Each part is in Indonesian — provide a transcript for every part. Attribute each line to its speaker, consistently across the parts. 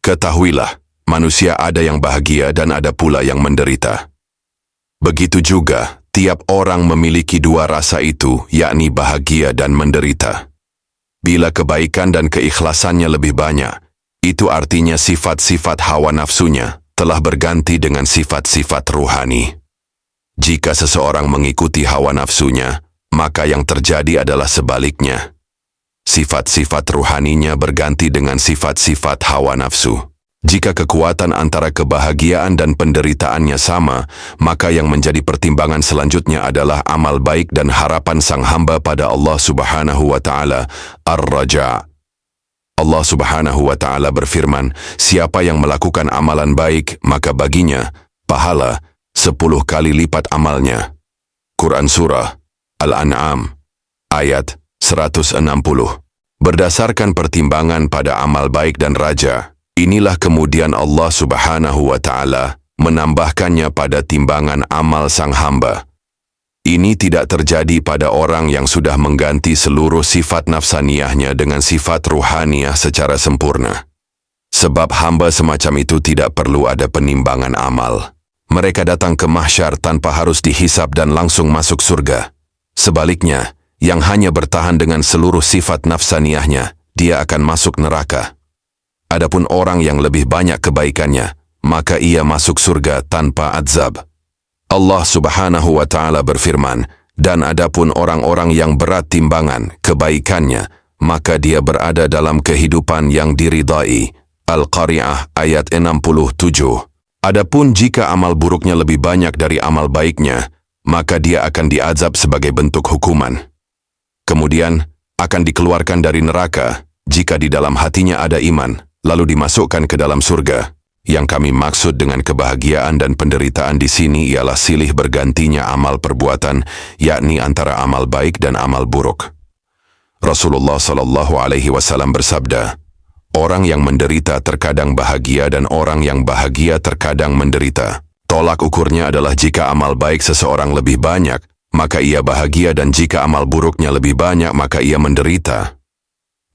Speaker 1: Ketahuilah, manusia ada yang bahagia dan ada pula yang menderita. Begitu juga, tiap orang memiliki dua rasa itu, yakni bahagia dan menderita. Bila kebaikan dan keikhlasannya lebih banyak, itu artinya sifat-sifat hawa nafsunya telah berganti dengan sifat-sifat ruhani. Jika seseorang mengikuti hawa nafsunya, maka yang terjadi adalah sebaliknya. Sifat-sifat ruhaninya berganti dengan sifat-sifat hawa nafsu. Jika kekuatan antara kebahagiaan dan penderitaannya sama, maka yang menjadi pertimbangan selanjutnya adalah amal baik dan harapan sang hamba pada Allah Subhanahu wa Ta'ala, Ar-Raja. Allah Subhanahu wa Ta'ala berfirman, siapa yang melakukan amalan baik, maka baginya pahala 10 kali lipat amalnya. Quran Surah Al-An'am ayat 160. Berdasarkan pertimbangan pada amal baik dan raja, inilah kemudian Allah Subhanahu wa Ta'ala menambahkannya pada timbangan amal sang hamba. Ini tidak terjadi pada orang yang sudah mengganti seluruh sifat nafsaniyahnya dengan sifat ruhaniyah secara sempurna. Sebab hamba semacam itu tidak perlu ada penimbangan amal. Mereka datang ke mahsyar tanpa harus dihisab dan langsung masuk surga. Sebaliknya, yang hanya bertahan dengan seluruh sifat nafsaniyahnya, dia akan masuk neraka. Adapun orang yang lebih banyak kebaikannya, maka ia masuk surga tanpa azab. Allah Subhanahu wa Ta'ala berfirman, dan adapun orang-orang yang berat timbangan kebaikannya, maka dia berada dalam kehidupan yang diridai. Al-Qari'ah ayat 67. Adapun jika amal buruknya lebih banyak dari amal baiknya, maka dia akan diazab sebagai bentuk hukuman. Kemudian akan dikeluarkan dari neraka jika di dalam hatinya ada iman, lalu dimasukkan ke dalam surga. Yang kami maksud dengan kebahagiaan dan penderitaan di sini ialah silih bergantinya amal perbuatan, yakni antara amal baik dan amal buruk. Rasulullah Shallallahu Alaihi Wasallam bersabda, orang yang menderita terkadang bahagia dan orang yang bahagia terkadang menderita. Tolak ukurnya adalah jika amal baik seseorang lebih banyak, maka ia bahagia, dan jika amal buruknya lebih banyak, maka ia menderita.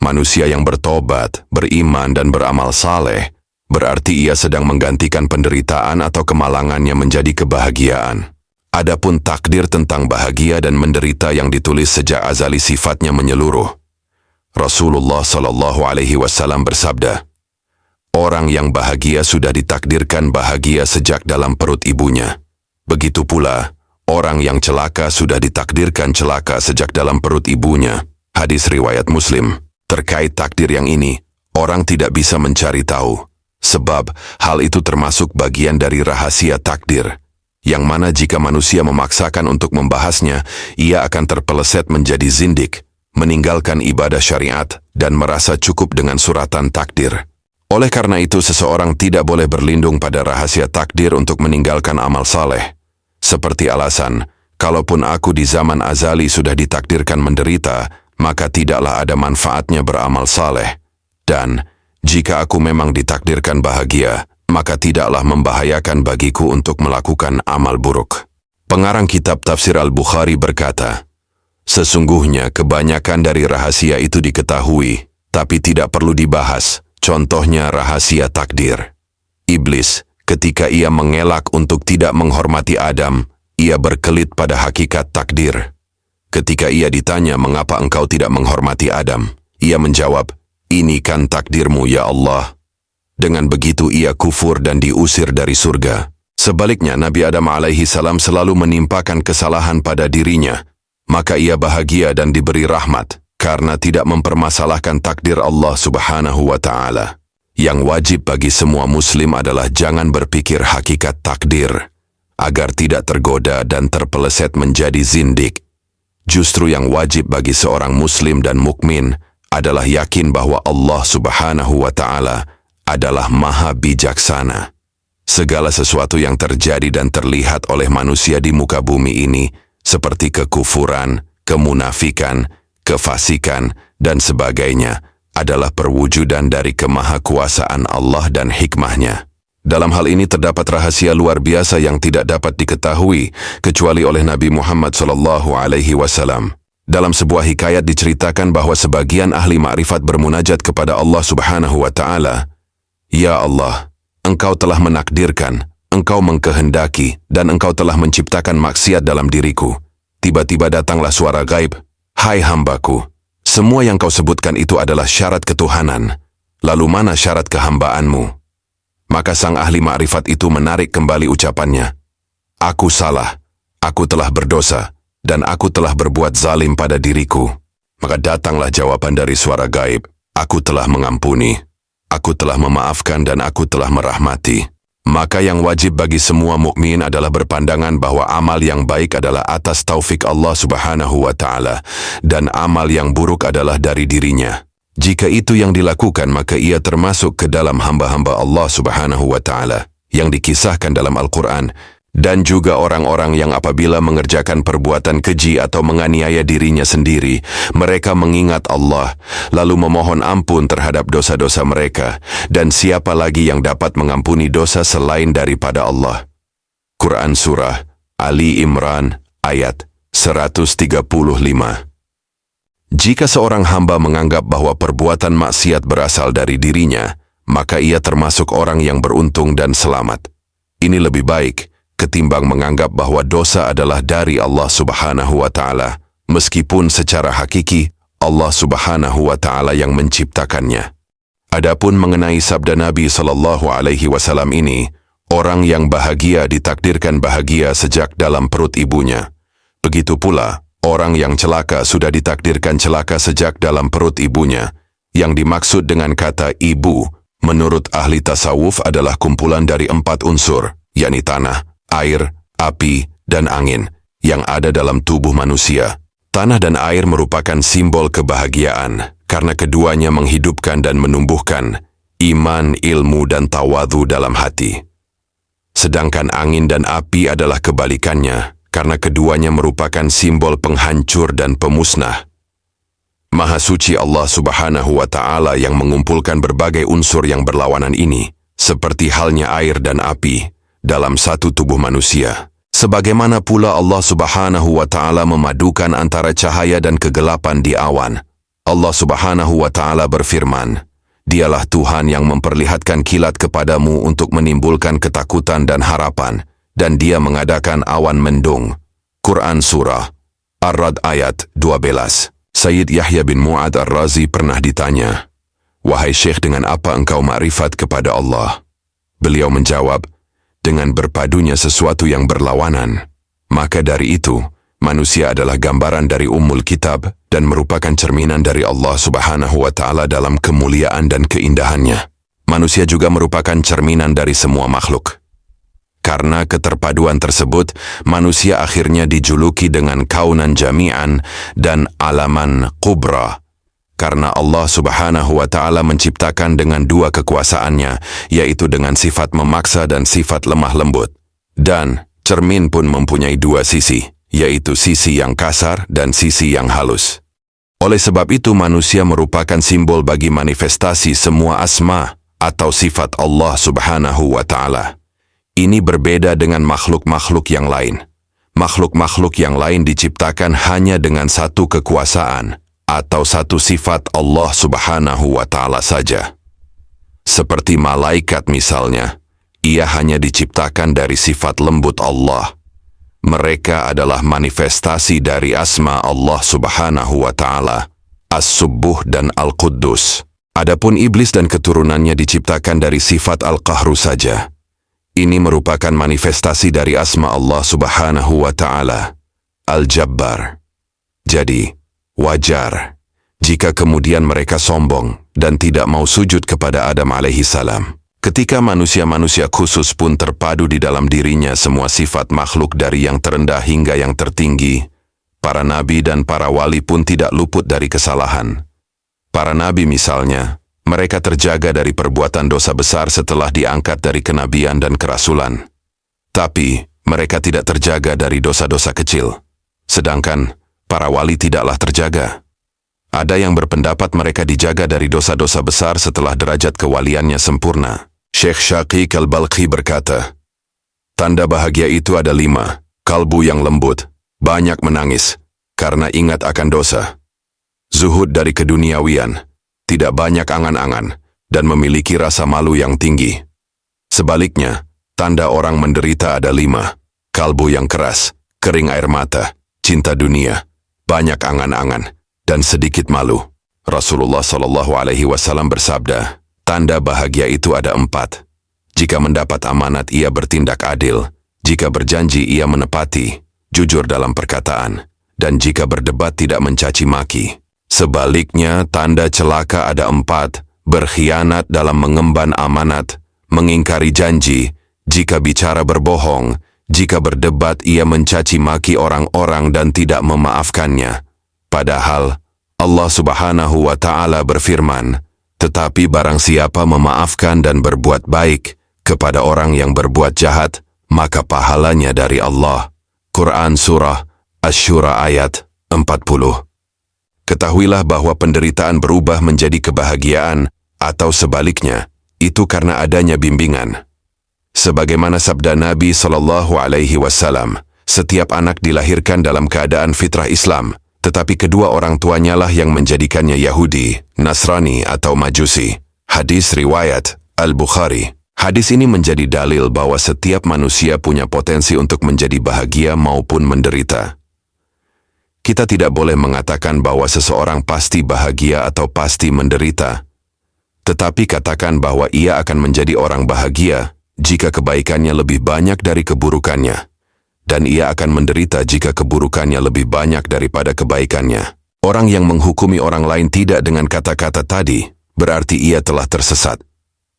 Speaker 1: Manusia yang bertobat, beriman dan beramal saleh, berarti ia sedang menggantikan penderitaan atau kemalangannya menjadi kebahagiaan. Adapun takdir tentang bahagia dan menderita yang ditulis sejak azali sifatnya menyeluruh. Rasulullah Shallallahu Alaihi Wasallam bersabda, orang yang bahagia sudah ditakdirkan bahagia sejak dalam perut ibunya. Begitu pula, orang yang celaka sudah ditakdirkan celaka sejak dalam perut ibunya. Hadis riwayat Muslim. Terkait takdir yang ini, orang tidak bisa mencari tahu. Sebab, hal itu termasuk bagian dari rahasia takdir. Yang mana jika manusia memaksakan untuk membahasnya, ia akan terpeleset menjadi zindik, meninggalkan ibadah syariat, dan merasa cukup dengan suratan takdir. Oleh karena itu, seseorang tidak boleh berlindung pada rahasia takdir untuk meninggalkan amal saleh. Seperti alasan, kalaupun aku di zaman azali sudah ditakdirkan menderita, maka tidaklah ada manfaatnya beramal saleh. Dan, jika aku memang ditakdirkan bahagia, maka tidaklah membahayakan bagiku untuk melakukan amal buruk. Pengarang kitab Tafsir Al-Bukhari berkata, sesungguhnya kebanyakan dari rahasia itu diketahui, tapi tidak perlu dibahas. Contohnya rahasia takdir. Iblis, ketika ia mengelak untuk tidak menghormati Adam, ia berkelit pada hakikat takdir. Ketika ia ditanya mengapa engkau tidak menghormati Adam, ia menjawab, ini kan takdirmu ya Allah. Dengan begitu ia kufur dan diusir dari surga. Sebaliknya Nabi Adam alaihi salam selalu menimpakan kesalahan pada dirinya, maka ia bahagia dan diberi rahmat, karena tidak mempermasalahkan takdir Allah Subhanahu wa Ta'ala. Yang wajib bagi semua muslim adalah jangan berpikir hakikat takdir, agar tidak tergoda dan terpeleset menjadi zindik. Justru yang wajib bagi seorang muslim dan mukmin adalah yakin bahwa Allah Subhanahu wa Ta'ala adalah maha bijaksana. Segala sesuatu yang terjadi dan terlihat oleh manusia di muka bumi ini, seperti kekufuran, kemunafikan, kefasikan, dan sebagainya, adalah perwujudan dari kemahakuasaan Allah dan hikmahnya. Dalam hal ini terdapat rahasia luar biasa yang tidak dapat diketahui kecuali oleh Nabi Muhammad SAW. Dalam sebuah hikayat diceritakan bahwa sebagian ahli ma'rifat bermunajat kepada Allah Subhanahu wa Ta'ala. Ya Allah, Engkau telah menakdirkan, Engkau mengkehendaki, dan Engkau telah menciptakan maksiat dalam diriku. Tiba-tiba datanglah suara gaib, hai hambaku, semua yang kau sebutkan itu adalah syarat ketuhanan. Lalu mana syarat kehambaanmu? Maka sang ahli ma'rifat itu menarik kembali ucapannya. Aku salah, aku telah berdosa, dan aku telah berbuat zalim pada diriku. Maka datanglah jawaban dari suara gaib, aku telah mengampuni, aku telah memaafkan dan aku telah merahmati. Maka yang wajib bagi semua mukmin adalah berpandangan bahwa amal yang baik adalah atas taufik Allah Subhanahu wa Ta'ala, dan amal yang buruk adalah dari dirinya. Jika itu yang dilakukan, maka ia termasuk ke dalam hamba-hamba Allah Subhanahu wa Ta'ala yang dikisahkan dalam Al-Quran, dan juga orang-orang yang apabila mengerjakan perbuatan keji atau menganiaya dirinya sendiri, mereka mengingat Allah, lalu memohon ampun terhadap dosa-dosa mereka, dan siapa lagi yang dapat mengampuni dosa selain daripada Allah. Quran Surah Ali Imran ayat 135. Jika seorang hamba menganggap bahwa perbuatan maksiat berasal dari dirinya, maka ia termasuk orang yang beruntung dan selamat. Ini lebih baik ketimbang menganggap bahwa dosa adalah dari Allah Subhanahu wa Ta'ala, meskipun secara hakiki Allah Subhanahu wa Ta'ala yang menciptakannya. Adapun mengenai sabda Nabi Sallallahu Alaihi Wasallam ini, orang yang bahagia ditakdirkan bahagia sejak dalam perut ibunya. Begitu pula, orang yang celaka sudah ditakdirkan celaka sejak dalam perut ibunya. Yang dimaksud dengan kata ibu, menurut ahli tasawuf adalah kumpulan dari 4 unsur, yakni tanah, air, api, dan angin, yang ada dalam tubuh manusia. Tanah dan air merupakan simbol kebahagiaan, karena keduanya menghidupkan dan menumbuhkan iman, ilmu, dan tawadhu dalam hati. Sedangkan angin dan api adalah kebalikannya, karena keduanya merupakan simbol penghancur dan pemusnah. Maha suci Allah Subhanahu wa Ta'ala yang mengumpulkan berbagai unsur yang berlawanan ini, seperti halnya air dan api, dalam satu tubuh manusia. Sebagaimana pula Allah Subhanahu wa Ta'ala memadukan antara cahaya dan kegelapan di awan. Allah Subhanahu wa Ta'ala berfirman, Dialah Tuhan yang memperlihatkan kilat kepadamu untuk menimbulkan ketakutan dan harapan, dan Dia mengadakan awan mendung. Quran Surah Ar-Ra'd ayat 12. Sayyid Yahya bin Mu'ad Ar-Razi pernah ditanya, Wahai Syekh, dengan apa engkau makrifat kepada Allah? Beliau menjawab, dengan berpadunya sesuatu yang berlawanan. Maka dari itu, manusia adalah gambaran dari Ummul Kitab dan merupakan cerminan dari Allah Subhanahu wa Ta'ala dalam kemuliaan dan keindahannya. Manusia juga merupakan cerminan dari semua makhluk. Karena keterpaduan tersebut, manusia akhirnya dijuluki dengan kaunan jami'an dan alaman kubra. Karena Allah Subhanahu wa Ta'ala menciptakan dengan 2 kekuasaannya, yaitu dengan sifat memaksa dan sifat lemah lembut. Dan cermin pun mempunyai 2 sisi, yaitu sisi yang kasar dan sisi yang halus. Oleh sebab itu manusia merupakan simbol bagi manifestasi semua asma atau sifat Allah Subhanahu wa Ta'ala. Ini berbeda dengan makhluk-makhluk yang lain. Makhluk-makhluk yang lain diciptakan hanya dengan 1 kekuasaan atau 1 sifat Allah Subhanahu wa Ta'ala saja. Seperti malaikat misalnya, ia hanya diciptakan dari sifat lembut Allah. Mereka adalah manifestasi dari asma Allah Subhanahu wa Ta'ala, As-Subbuh dan Al-Quddus. Adapun iblis dan keturunannya diciptakan dari sifat Al-Qahru saja. Ini merupakan manifestasi dari asma Allah Subhanahu wa Ta'ala, Al-Jabbar. Jadi, wajar jika kemudian mereka sombong dan tidak mau sujud kepada Adam alaihi salam. Ketika manusia-manusia khusus pun terpadu di dalam dirinya semua sifat makhluk dari yang terendah hingga yang tertinggi, para nabi dan para wali pun tidak luput dari kesalahan. Para nabi misalnya, mereka terjaga dari perbuatan dosa besar setelah diangkat dari kenabian dan kerasulan. Tapi, mereka tidak terjaga dari dosa-dosa kecil. Sedangkan, para wali tidaklah terjaga. Ada yang berpendapat mereka dijaga dari dosa-dosa besar setelah derajat kewaliannya sempurna. Syekh Syaqiq Al-Balkhi berkata, tanda bahagia itu ada 5, kalbu yang lembut, banyak menangis, karena ingat akan dosa. Zuhud dari keduniawian, tidak banyak angan-angan, dan memiliki rasa malu yang tinggi. Sebaliknya, tanda orang menderita ada 5. Kalbu yang keras, kering air mata, cinta dunia, banyak angan-angan, dan sedikit malu. Rasulullah SAW bersabda, tanda bahagia itu ada 4. Jika mendapat amanat ia bertindak adil, jika berjanji ia menepati, jujur dalam perkataan, dan jika berdebat tidak mencaci maki. Sebaliknya, tanda celaka ada 4, berkhianat dalam mengemban amanat, mengingkari janji, jika bicara berbohong, jika berdebat ia mencaci maki orang-orang dan tidak memaafkannya. Padahal, Allah Subhanahu wa Ta'ala berfirman, tetapi barang siapa memaafkan dan berbuat baik kepada orang yang berbuat jahat, maka pahalanya dari Allah. Quran Surah Asy-Syura ayat 40. Ketahuilah bahwa penderitaan berubah menjadi kebahagiaan, atau sebaliknya, itu karena adanya bimbingan. Sebagaimana sabda Nabi SAW, setiap anak dilahirkan dalam keadaan fitrah Islam, tetapi kedua orang tuanya lah yang menjadikannya Yahudi, Nasrani atau Majusi. Hadis riwayat Al-Bukhari. Hadis ini menjadi dalil bahwa setiap manusia punya potensi untuk menjadi bahagia maupun menderita. Kita tidak boleh mengatakan bahwa seseorang pasti bahagia atau pasti menderita, tetapi katakan bahwa ia akan menjadi orang bahagia jika kebaikannya lebih banyak dari keburukannya, dan ia akan menderita jika keburukannya lebih banyak daripada kebaikannya. Orang yang menghukumi orang lain tidak dengan kata-kata tadi, berarti ia telah tersesat.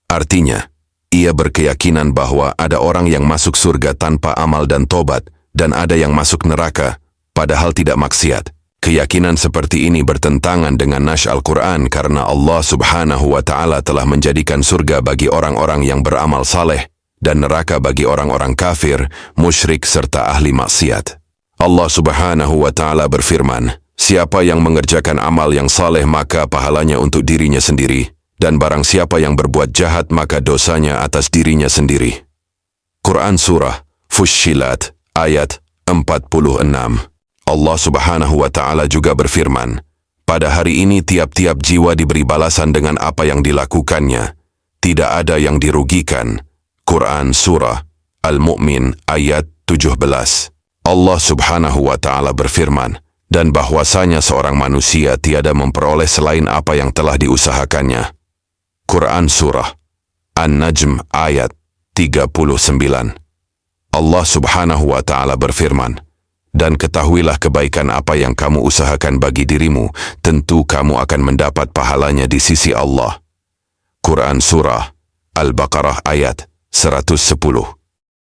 Speaker 1: Artinya, ia berkeyakinan bahwa ada orang yang masuk surga tanpa amal dan tobat, dan ada yang masuk neraka, padahal tidak maksiat. Keyakinan seperti ini bertentangan dengan nas Al-Quran karena Allah Subhanahu wa Ta'ala telah menjadikan surga bagi orang-orang yang beramal saleh dan neraka bagi orang-orang kafir, musyrik serta ahli maksiat. Allah Subhanahu wa Ta'ala berfirman, siapa yang mengerjakan amal yang saleh maka pahalanya untuk dirinya sendiri, dan barang siapa yang berbuat jahat maka dosanya atas dirinya sendiri. Quran Surah Fussilat ayat 46. Allah Subhanahu wa Ta'ala juga berfirman, pada hari ini tiap-tiap jiwa diberi balasan dengan apa yang dilakukannya. Tidak ada yang dirugikan. Quran Surah Al-Mu'min ayat 17. Allah Subhanahu wa Ta'ala berfirman, dan bahwasanya seorang manusia tiada memperoleh selain apa yang telah diusahakannya. Quran Surah An-Najm ayat 39. Allah Subhanahu wa Ta'ala berfirman, dan ketahuilah kebaikan apa yang kamu usahakan bagi dirimu, tentu kamu akan mendapat pahalanya di sisi Allah. Quran Surah Al-Baqarah ayat 110.